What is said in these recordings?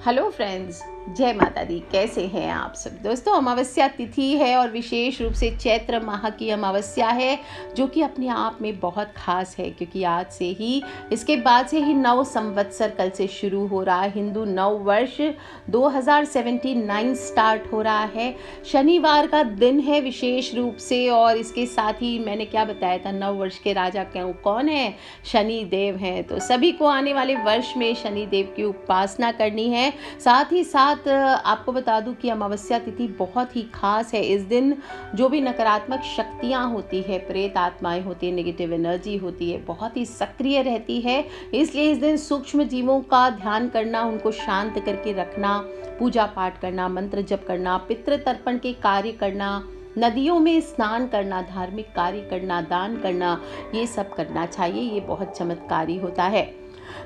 Hello friends, जय माता दी। कैसे हैं आप सब दोस्तों। अमावस्या तिथि है और विशेष रूप से चैत्र माह की अमावस्या है, जो कि अपने आप में बहुत खास है, क्योंकि आज से ही इसके बाद से ही नव संवत्सर कल से शुरू हो रहा है। हिंदू नव वर्ष 2079 स्टार्ट हो रहा है। शनिवार का दिन है विशेष रूप से, और इसके साथ ही मैंने क्या बताया था, नव वर्ष के राजा कौन है? शनि देव हैं। तो सभी को आने वाले वर्ष में शनि देव की उपासना करनी है। साथ ही साथ आपको बता दूं कि अमावस्या तिथि बहुत ही खास है। इस दिन जो भी नकारात्मक शक्तियां होती है, प्रेत आत्माएं होती है, नेगेटिव एनर्जी होती है, बहुत ही सक्रिय रहती है। इसलिए इस दिन सूक्ष्म जीवों का ध्यान करना, उनको शांत करके रखना, पूजा पाठ करना, मंत्र जप करना, पितृ तर्पण के कार्य करना, नदियों में स्नान करना, धार्मिक कार्य करना, दान करना, ये सब करना चाहिए। ये बहुत चमत्कारी होता है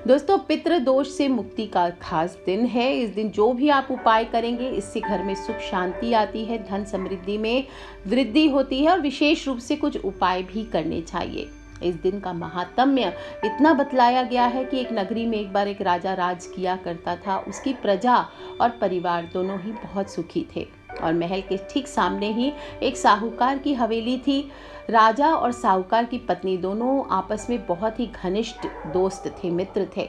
दोस्तों। पितृ दोष से मुक्ति का खास दिन है। इस दिन जो भी आप उपाय करेंगे, इससे घर में सुख शांति आती है, धन समृद्धि में वृद्धि होती है, और विशेष रूप से कुछ उपाय भी करने चाहिए। इस दिन का महात्म्य इतना बतलाया गया है कि एक नगरी में एक बार एक राजा राज किया करता था। उसकी प्रजा और परिवार दोनों ही बहुत सुखी थे, और महल के ठीक सामने ही एक साहूकार की हवेली थी। राजा और साहूकार की पत्नी दोनों आपस में बहुत ही घनिष्ठ दोस्त थे, मित्र थे।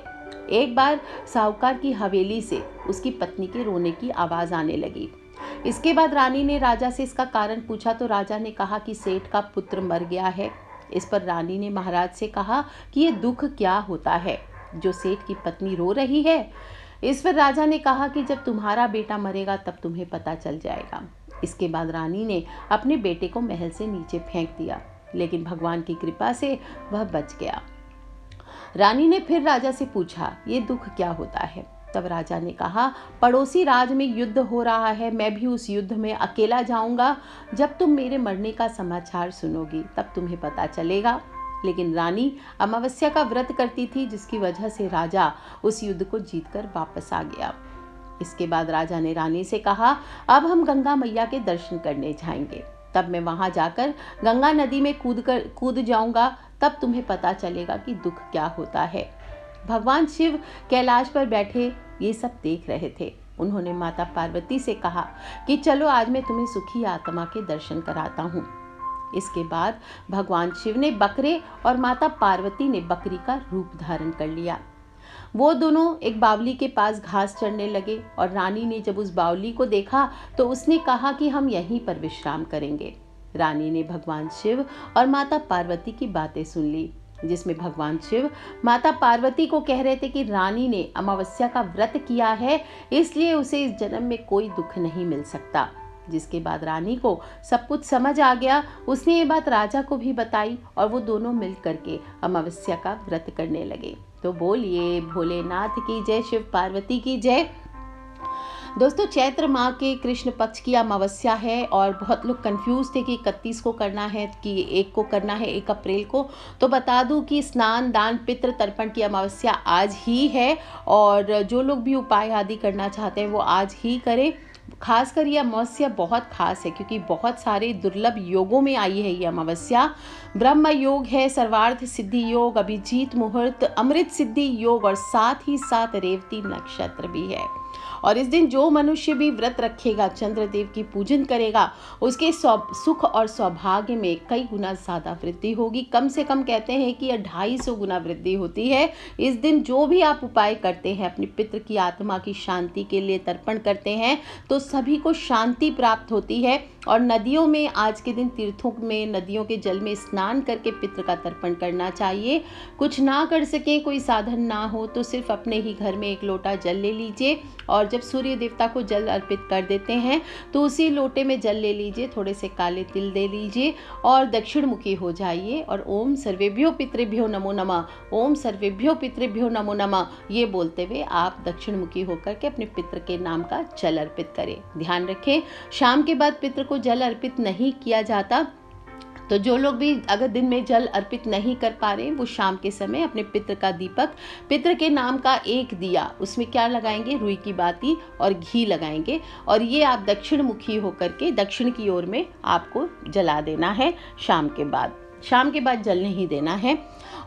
एक बार साहूकार की हवेली से उसकी पत्नी के रोने की आवाज़ आने लगी। इसके बाद रानी ने राजा से इसका कारण पूछा, तो राजा ने कहा कि सेठ का पुत्र मर गया है। इस पर रानी ने महाराज से कहा कि ये दुख क्या होता है जो सेठ की पत्नी रो रही है। इस पर राजा ने कहा कि जब तुम्हारा बेटा मरेगा तब तुम्हें पता चल जाएगा। इसके बाद रानी ने अपने बेटे को महल से नीचे फेंक दिया, लेकिन भगवान की कृपा से वह बच गया। रानी ने फिर राजा से पूछा, ये दुख क्या होता है? तब राजा ने कहा, पड़ोसी राज में युद्ध हो रहा है, मैं भी उस युद्ध में अकेला जाऊंगा। जब तुम मेरे मरने का समाचार सुनोगी तब तुम्हें पता चलेगा। लेकिन रानी अमावस्या का व्रत करती थी, जिसकी वजह से राजा उस युद्ध को जीतकर वापस आ गया। इसके बाद राजा ने रानी से कहा, अब हम गंगा मैया के दर्शन करने जाएंगे। तब मैं वहां जाकर गंगा नदी में कूद जाऊंगा, तब तुम्हें पता चलेगा कि दुख क्या होता है। भगवान शिव कैलाश पर बैठे ये सब देख रहे थे। उन्होंने माता पार्वती से कहा कि चलो आज मैं तुम्हें सुखी आत्मा के दर्शन कराता हूँ। इसके बाद भगवान शिव ने बकरे और माता पार्वती ने बकरी का रूप धारण कर लिया। वो दोनों एक बावली के पास घास चरने लगे, और रानी ने जब उस बावली को देखा तो उसने कहा कि हम यहीं पर विश्राम करेंगे। रानी ने भगवान शिव और माता पार्वती की बातें सुन ली, जिसमें भगवान शिव माता पार्वती को कह रहे थे कि रानी ने अमावस्या का व्रत किया है, इसलिए उसे इस जन्म में कोई दुख नहीं मिल सकता। जिसके बाद रानी को सब कुछ समझ आ गया। उसने ये बात राजा को भी बताई, और वो दोनों मिल करके अमावस्या का व्रत करने लगे। तो बोलिए भोलेनाथ की जय, शिव पार्वती की जय। दोस्तों, चैत्र माह के कृष्ण पक्ष की अमावस्या है, और बहुत लोग कंफ्यूज थे कि 31 को करना है कि 1 को करना है, 1 अप्रैल को। तो बता दूं कि स्नान दान पितृ तर्पण की अमावस्या आज ही है, और जो लोग भी उपाय आदि करना चाहते हैं वो आज ही करें। खासकर ये अमावस्या बहुत खास है, क्योंकि बहुत सारे दुर्लभ योगों में आई है ये अमावस्या। ब्रह्म योग है, सर्वार्थ सिद्धि योग, अभिजीत मुहूर्त, अमृत सिद्धि योग, और साथ ही साथ रेवती नक्षत्र भी है। और इस दिन जो मनुष्य भी व्रत रखेगा, चंद्रदेव की पूजन करेगा, उसके सुख और सौभाग्य में कई गुना ज़्यादा वृद्धि होगी। कम से कम कहते हैं कि 250 गुना वृद्धि होती है। इस दिन जो भी आप उपाय करते हैं, अपने पितृ की आत्मा की शांति के लिए तर्पण करते हैं, तो सभी को शांति प्राप्त होती है। और नदियों में आज के दिन, तीर्थों में, नदियों के जल में स्नान करके पितृ का तर्पण करना चाहिए। कुछ ना कर सकें, कोई साधन ना हो, तो सिर्फ अपने ही घर में 1 लोटा जल ले लीजिए, और जब सूर्य देवता को जल अर्पित कर देते हैं तो उसी लोटे में जल ले लीजिए, थोड़े से काले तिल दे लीजिए, और दक्षिण मुखी हो जाइए, और ओम सर्वेभ्यो पितृभ्यो नमो नमः, ओम सर्वेभ्यो पितृभ्यो नमो नमः, ये बोलते हुए आप दक्षिण मुखी होकर के अपने पितृ के नाम का जल अर्पित करें। ध्यान रखें, शाम के बाद पितृ को जल अर्पित नहीं किया जाता। तो जो लोग भी अगर दिन में जल अर्पित नहीं कर पा रहे, वो शाम के समय अपने पितृ का दीपक, पितृ के नाम का 1 दिया, उसमें क्या लगाएंगे? रुई की बाती और घी लगाएंगे, और ये आप दक्षिण मुखी होकर के दक्षिण की ओर में आपको जला देना है शाम के बाद जल नहीं देना है।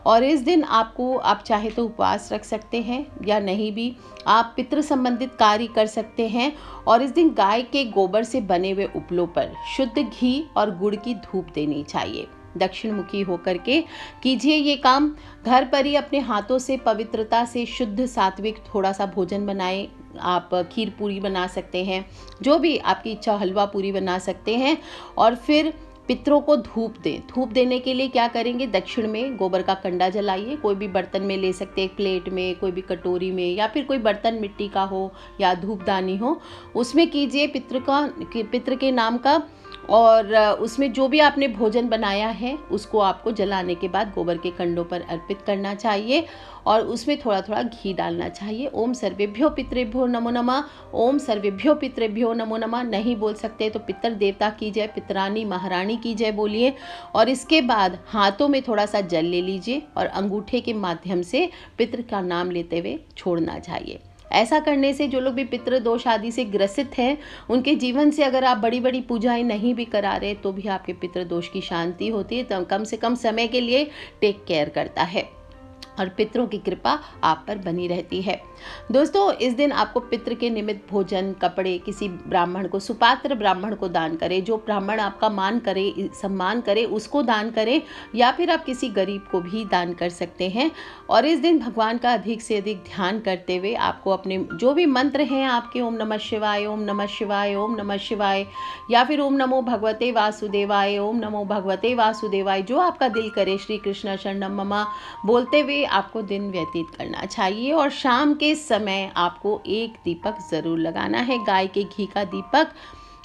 और इस दिन आपको, आप चाहे तो उपवास रख सकते हैं या नहीं भी, आप पितृ संबंधित कार्य कर सकते हैं। और इस दिन गाय के गोबर से बने हुए उपलों पर शुद्ध घी और गुड़ की धूप देनी चाहिए। दक्षिण मुखी होकर के कीजिए ये काम। घर पर ही अपने हाथों से पवित्रता से शुद्ध सात्विक थोड़ा सा भोजन बनाएं। आप खीर पूरी बना सकते हैं, जो भी आपकी इच्छा, हलवा पूरी बना सकते हैं। और फिर पितरों को धूप दें। धूप देने के लिए क्या करेंगे, दक्षिण में गोबर का कंडा जलाइए। कोई भी बर्तन में ले सकते हैं, प्लेट में, कोई भी कटोरी में, या फिर कोई बर्तन मिट्टी का हो या धूपदानी हो, उसमें कीजिए पितृ के नाम का। और उसमें जो भी आपने भोजन बनाया है उसको आपको जलाने के बाद गोबर के कंडों पर अर्पित करना चाहिए और उसमें थोड़ा थोड़ा घी डालना चाहिए। ओम सर्वेभ्यो पितृभ्यो नमो नमः, ओम सर्वेभ्यो पितृभ्यो नमो नमः। नहीं बोल सकते तो पितर देवता की जय, पितरानी महारानी की जय बोलिए। और इसके बाद हाथों में थोड़ा सा जल ले लीजिए और अंगूठे के माध्यम से पितृ का नाम लेते हुए छोड़ना चाहिए। ऐसा करने से जो लोग भी पितृ दोष आदि से ग्रसित हैं, उनके जीवन से अगर आप बड़ी बड़ी पूजाएं नहीं भी करा रहे तो भी आपके पितृ दोष की शांति होती है। तो कम से कम समय के लिए टेक केयर करता है और पितरों की कृपा आप पर बनी रहती है। दोस्तों, इस दिन आपको पितृ के निमित्त भोजन, कपड़े किसी ब्राह्मण को, सुपात्र ब्राह्मण को दान करें। जो ब्राह्मण आपका मान करे, सम्मान करे, उसको दान करें, या फिर आप किसी गरीब को भी दान कर सकते हैं। और इस दिन भगवान का अधिक से अधिक ध्यान करते हुए आपको अपने जो भी मंत्र हैं आपके, ओम नमः शिवाय, ओम नमः शिवाय, ओम नमः शिवाय, या फिर ओम नमो भगवते वासुदेवाय, ओम नमो भगवते वासुदेवाय, जो आपका दिल करे, श्री कृष्ण शरणम मम बोलते हुए आपको दिन व्यतीत करना चाहिए। और शाम के समय आपको एक दीपक ज़रूर लगाना है, गाय के घी का दीपक।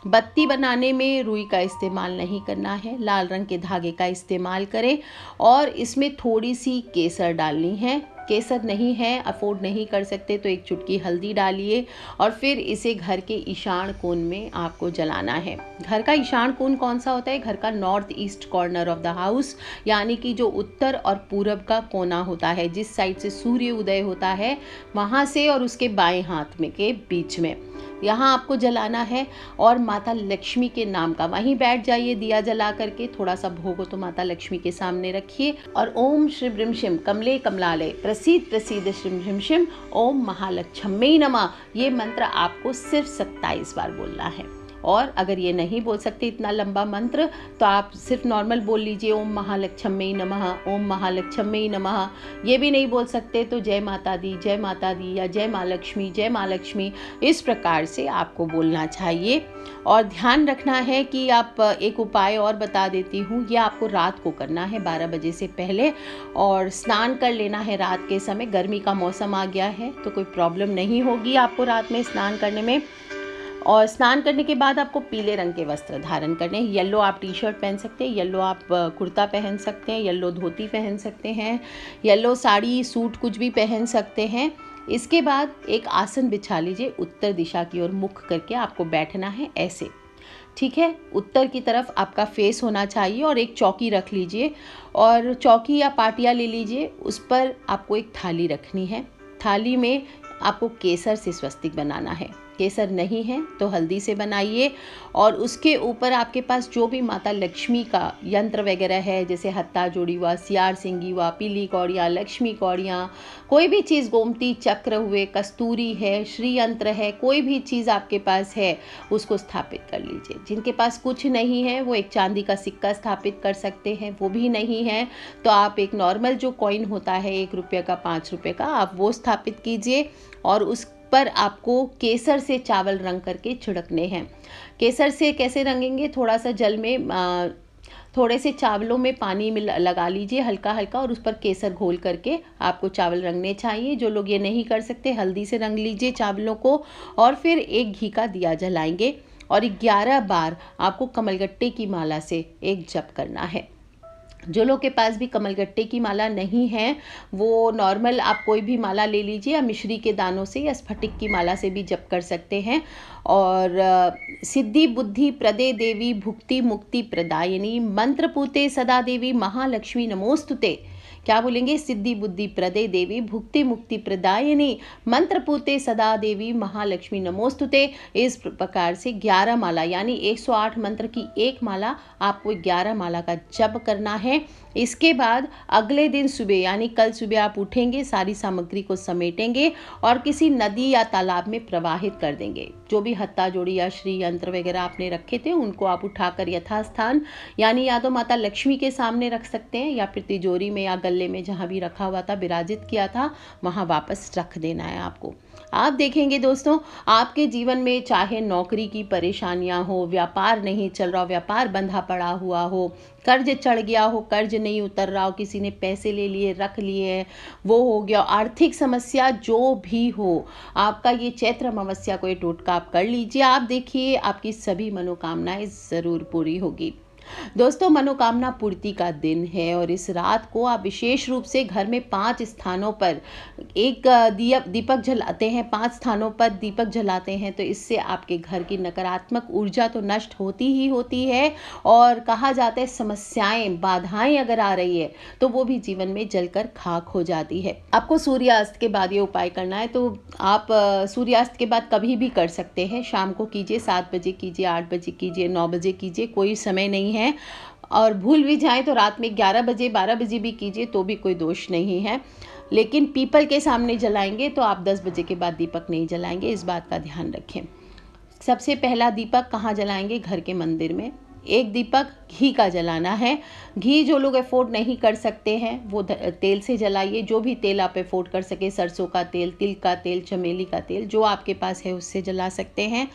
बत्ती बनाने में रुई का इस्तेमाल नहीं करना है, लाल रंग के धागे का इस्तेमाल करें। और इसमें थोड़ी सी केसर डालनी है। केसर नहीं है, अफोर्ड नहीं कर सकते तो एक चुटकी हल्दी डालिए और फिर इसे घर के ईशान कोण में आपको जलाना है। घर का ईशान कोण कौन सा होता है? घर का north east corner of the house, यानी कि जो उत्तर और पूरब का कोना होता है, जिस साइड से सूर्य उदय होता है वहाँ से, और उसके बाएं हाथ में के बीच में यहाँ आपको जलाना है। और माता लक्ष्मी के नाम का वहीं बैठ जाइए दिया जला करके। थोड़ा सा भोग हो तो माता लक्ष्मी के सामने रखिए और ओम श्री ब्रीम शिम कमले कमलालय प्रसीद प्रसीद श्री ब्रीम शिम ओम महालक्ष्मी नमः, ये मंत्र आपको सिर्फ 27 बार बोलना है। और अगर ये नहीं बोल सकते इतना लंबा मंत्र तो आप सिर्फ नॉर्मल बोल लीजिए, ओम महालक्ष्मी नमः, ओम महालक्ष्मी नमः। ये भी नहीं बोल सकते तो जय माता दी या जय माँ लक्ष्मी, जय माँ लक्ष्मी, इस प्रकार से आपको बोलना चाहिए। और ध्यान रखना है कि आप, एक उपाय और बता देती हूँ, ये आपको रात को करना है 12 बजे से पहले, और स्नान कर लेना है रात के समय। गर्मी का मौसम आ गया है तो कोई प्रॉब्लम नहीं होगी आपको रात में स्नान करने में। और स्नान करने के बाद आपको पीले रंग के वस्त्र धारण करने हैं। येलो आप टी शर्ट पहन सकते हैं, येलो आप कुर्ता पहन सकते हैं, येलो धोती पहन सकते हैं, येलो साड़ी, सूट कुछ भी पहन सकते हैं। इसके बाद एक आसन बिछा लीजिए, उत्तर दिशा की ओर मुख करके आपको बैठना है ऐसे, ठीक है। उत्तर की तरफ आपका फेस होना चाहिए। और एक चौकी रख लीजिए और चौकी या पाटिया ले लीजिए, उस पर आपको एक थाली रखनी है। थाली में आपको केसर से स्वस्तिक बनाना है। केसर नहीं है तो हल्दी से बनाइए। और उसके ऊपर आपके पास जो भी माता लक्ष्मी का यंत्र वगैरह है, जैसे हत्ता जोड़ी हुआ, सियार सिंगी हुआ, पीली कौड़ियाँ, लक्ष्मी कौड़ियाँ, कोई भी चीज़, गोमती चक्र हुए, कस्तूरी है, श्री यंत्र है, कोई भी चीज़ आपके पास है उसको स्थापित कर लीजिए। जिनके पास कुछ नहीं है वो एक चांदी का सिक्का स्थापित कर सकते हैं, वो भी नहीं है तो आप एक नॉर्मल जो कॉइन होता है 1 रुपये का, 5 रुपये का, आप वो स्थापित कीजिए। और उस पर आपको केसर से चावल रंग करके छिड़कने हैं। केसर से कैसे रंगेंगे? थोड़ा सा जल में, थोड़े से चावलों में पानी में लगा लीजिए हल्का हल्का, और उस पर केसर घोल करके आपको चावल रंगने चाहिए। जो लोग ये नहीं कर सकते, हल्दी से रंग लीजिए चावलों को। और फिर एक घी का दिया जलाएंगे और 11 बार आपको कमलगट्टे की माला से एक जप करना है। जो लोग के पास भी कमलगट्टे की माला नहीं है वो नॉर्मल आप कोई भी माला ले लीजिए, या मिश्री के दानों से या स्फटिक की माला से भी जप कर सकते हैं। और सिद्धि बुद्धि प्रदे देवी भुक्ति मुक्ति प्रदायिनी मंत्रपूते सदा देवी महालक्ष्मी नमोस्तुते। क्या बोलेंगे? सिद्धि बुद्धि प्रदे देवी भुक्ति मुक्ति प्रदायिनी मंत्रपूते सदा देवी महालक्ष्मी नमोस्तुते। इस प्रकार से 11 माला, यानी 108 मंत्र की एक माला आपको 11 माला का जप करना है। इसके बाद अगले दिन सुबह यानी कल सुबह आप उठेंगे, सारी सामग्री को समेटेंगे और किसी नदी या तालाब में प्रवाहित कर देंगे। जो भी हत्ता जोड़ी या श्री यंत्र वगैरह आपने रखे थे उनको आप उठाकर यथास्थान यानी या तो माता लक्ष्मी के सामने रख सकते हैं या फिर तिजोरी में या गले में जहाँ भी रखा हुआ था, विराजित किया था, वहाँ वापस रख देना है आपको। आप देखेंगे दोस्तों, आपके जीवन में चाहे नौकरी की परेशानियां हो, व्यापार नहीं चल रहा हो, व्यापार बंधा पड़ा हुआ हो, कर्ज चढ़ गया हो, कर्ज नहीं उतर रहा हो, किसी ने पैसे ले लिए रख लिए हैं, वो हो गया, आर्थिक समस्या जो भी हो, आपका ये चैत्र अमावस्या को ये टोटका आप कर लीजिए। आप देखिए आपकी सभी मनोकामनाएं ज़रूर पूरी होगी। दोस्तों, मनोकामना पूर्ति का दिन है और इस रात को आप विशेष रूप से घर में 5 स्थानों पर एक दीपक जलाते हैं, 5 स्थानों पर दीपक जलाते हैं, तो इससे आपके घर की नकारात्मक ऊर्जा तो नष्ट होती ही होती है और कहा जाता है समस्याएं, बाधाएं अगर आ रही है तो वो भी जीवन में जलकर खाक हो जाती है। आपको सूर्यास्त के बाद ये उपाय करना है, तो आप सूर्यास्त के बाद कभी भी कर सकते हैं। शाम को कीजिए, 7 बजे कीजिए, 8 बजे कीजिए, 9 बजे कीजिए, कोई समय नहीं है। और भूल भी जाएं तो रात में 11 बजे 12 बजे भी कीजिए तो भी कोई दोष नहीं है। लेकिन पीपल के सामने जलाएंगे तो आप 10 बजे के बाद दीपक नहीं जलाएंगे, इस बात का ध्यान रखें। सबसे पहला दीपक कहाँ जलाएंगे? घर के मंदिर में। एक दीपक घी का जलाना है। घी जो लोग अफोर्ड नहीं कर सकते हैं वो तेल से जलाइए। जो भी तेल आप अफोर्ड कर सके, सरसों का तेल, तिल का तेल, चमेली का तेल, जो आपके पास है उससे जला सकते हैं।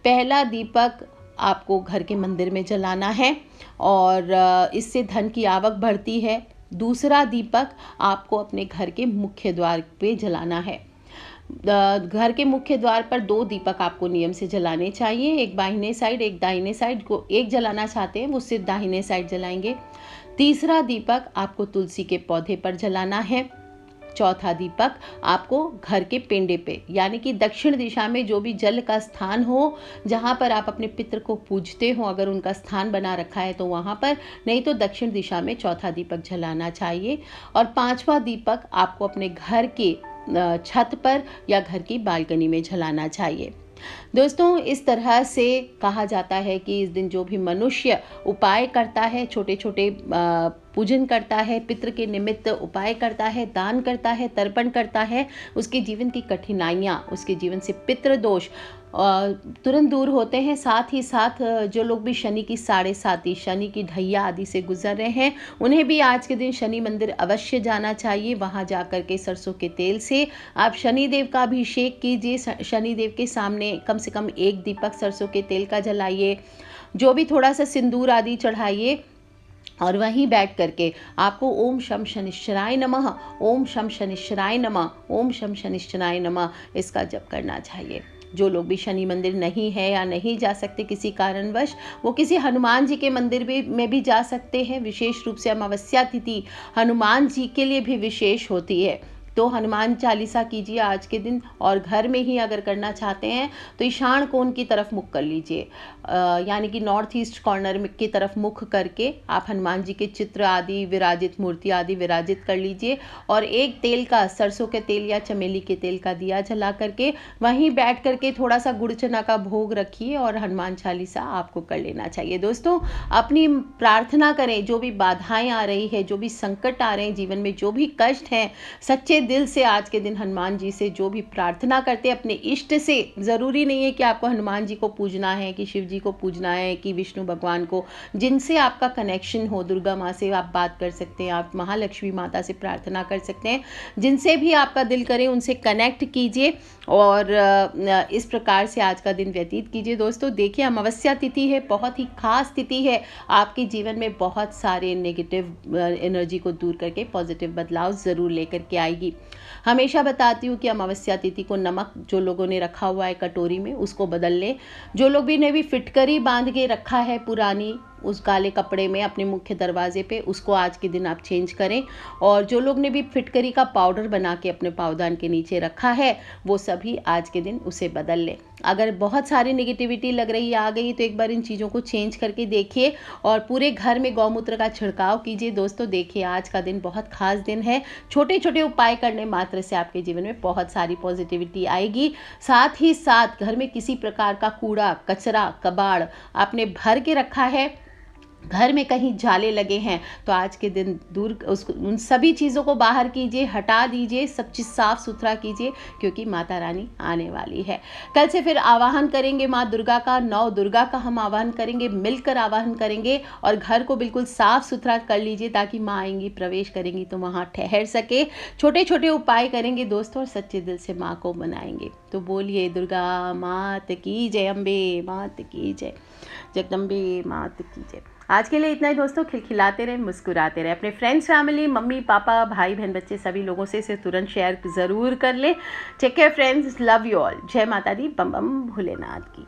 पहला दीपक आपको घर के मंदिर में जलाना है और इससे धन की आवक बढ़ती है। दूसरा दीपक आपको अपने घर के मुख्य द्वार पे जलाना है। घर के मुख्य द्वार पर 2 दीपक आपको नियम से जलाने चाहिए, एक बाहिने साइड, एक दाहिने साइड। को एक जलाना चाहते हैं वो सिर्फ दाहिने साइड जलाएंगे। तीसरा दीपक आपको तुलसी के पौधे पर जलाना है। चौथा दीपक आपको घर के पेंडे पे यानी कि दक्षिण दिशा में जो भी जल का स्थान हो, जहाँ पर आप अपने पितृ को पूजते हो, अगर उनका स्थान बना रखा है तो वहाँ पर, नहीं तो दक्षिण दिशा में चौथा दीपक जलाना चाहिए। और 5वां दीपक आपको अपने घर के छत पर या घर की बालकनी में जलाना चाहिए। दोस्तों, इस तरह से कहा जाता है कि इस दिन जो भी मनुष्य उपाय करता है, छोटे छोटे पूजन करता है, पितृ के निमित्त उपाय करता है, दान करता है, तर्पण करता है, उसके जीवन की कठिनाइयाँ, उसके जीवन से पितृ दोष तुरंत दूर होते हैं। साथ ही साथ जो लोग भी शनि की 7.5, शनि की ढैया आदि से गुजर रहे हैं, उन्हें भी आज के दिन शनि मंदिर अवश्य जाना चाहिए। वहाँ जा कर के सरसों के तेल से आप शनिदेव का अभिषेक कीजिए। शनिदेव के सामने कम से कम 1 दीपक सरसों के तेल का जलाइए। जो भी थोड़ा सा सिंदूर आदि चढ़ाइए और वहीं बैठ करके आपको ओम शम शनिश्चराय नमः, ओम शम शनिश्चराय नमः, ओम शम शनिश्चराय नमः इसका जप करना चाहिए। जो लोग भी शनि मंदिर नहीं है या नहीं जा सकते किसी कारणवश, वो किसी हनुमान जी के मंदिर में भी जा सकते हैं। विशेष रूप से अमावस्या तिथि हनुमान जी के लिए भी विशेष होती है, तो हनुमान चालीसा कीजिए आज के दिन। और घर में ही अगर करना चाहते हैं तो ईशान कोण की तरफ मुख कर लीजिए, यानी कि नॉर्थ ईस्ट कॉर्नर की तरफ मुख करके आप हनुमान जी के चित्र आदि विराजित, मूर्ति आदि विराजित कर लीजिए। और एक तेल का, सरसों के तेल या चमेली के तेल का दिया जला करके वहीं बैठ करके थोड़ा सा गुड़ चना का भोग रखिए और हनुमान चालीसा आपको कर लेना चाहिए। दोस्तों, अपनी प्रार्थना करें, जो भी बाधाएं आ रही है, जो भी संकट आ रहे हैं जीवन में, जो भी कष्ट हैं, सच्चे दिल से आज के दिन हनुमान जी से जो भी प्रार्थना करते हैं अपने इष्ट से, ज़रूरी नहीं है कि आपको हनुमान जी को पूजना है, कि शिव जी को पूजना है, कि विष्णु भगवान को, जिनसे आपका कनेक्शन हो, दुर्गा माँ से आप बात कर सकते हैं, आप महालक्ष्मी माता से प्रार्थना कर सकते हैं, जिनसे भी आपका दिल करे उनसे कनेक्ट कीजिए और इस प्रकार से आज का दिन व्यतीत कीजिए। दोस्तों, देखिए अमावस्या तिथि है, बहुत ही खास तिथि है, आपके जीवन में बहुत सारे नेगेटिव एनर्जी को दूर करके पॉजिटिव बदलाव ज़रूर लेकर के आएगी। हमेशा बताती हूँ कि अमावस्या तिथि को नमक जो लोगों ने रखा हुआ है कटोरी में उसको बदल लें। जो लोग भी ने भी फिटकरी बांध के रखा है पुरानी उस काले कपड़े में अपने मुख्य दरवाजे पे, उसको आज के दिन आप चेंज करें। और जो लोग ने भी फिटकरी का पाउडर बना के अपने पावदान के नीचे रखा है वो सभी आज के दिन उसे बदल लें। अगर बहुत सारी नेगेटिविटी लग रही आ गई तो एक बार इन चीज़ों को चेंज करके देखिए और पूरे घर में गौमूत्र का छिड़काव कीजिए। दोस्तों, देखिए आज का दिन बहुत खास दिन है। छोटे छोटे उपाय करने मात्र से आपके जीवन में बहुत सारी पॉजिटिविटी आएगी। साथ ही साथ घर में किसी प्रकार का कूड़ा, कचरा, कबाड़ आपने भर के रखा है घर में कहीं जाले लगे हैं तो आज के दिन दूर उन सभी चीज़ों को बाहर कीजिए, हटा दीजिए, सब चीज़ साफ सुथरा कीजिए, क्योंकि माता रानी आने वाली है। कल से फिर आवाहन करेंगे माँ दुर्गा का, 9 दुर्गा का हम आवाहन करेंगे, मिलकर आवाहन करेंगे और घर को बिल्कुल साफ सुथरा कर लीजिए ताकि माँ आएंगी, प्रवेश करेंगी तो वहाँ ठहर सके। छोटे छोटे उपाय करेंगे दोस्तों और सच्चे दिल से माँ को मनाएंगे। तो बोलिए दुर्गा मात की जय, अम्बे मात की जय, जगदम्बे मात की जय। आज के लिए इतना ही दोस्तों। खिलखिलाते रहे, मुस्कुराते रहे। अपने फ्रेंड्स, फैमिली, मम्मी पापा, भाई बहन, बच्चे सभी लोगों से इसे तुरंत शेयर ज़रूर कर लें। Take care friends, love you all. जय माता दी, बम बम भोलेनाथ की।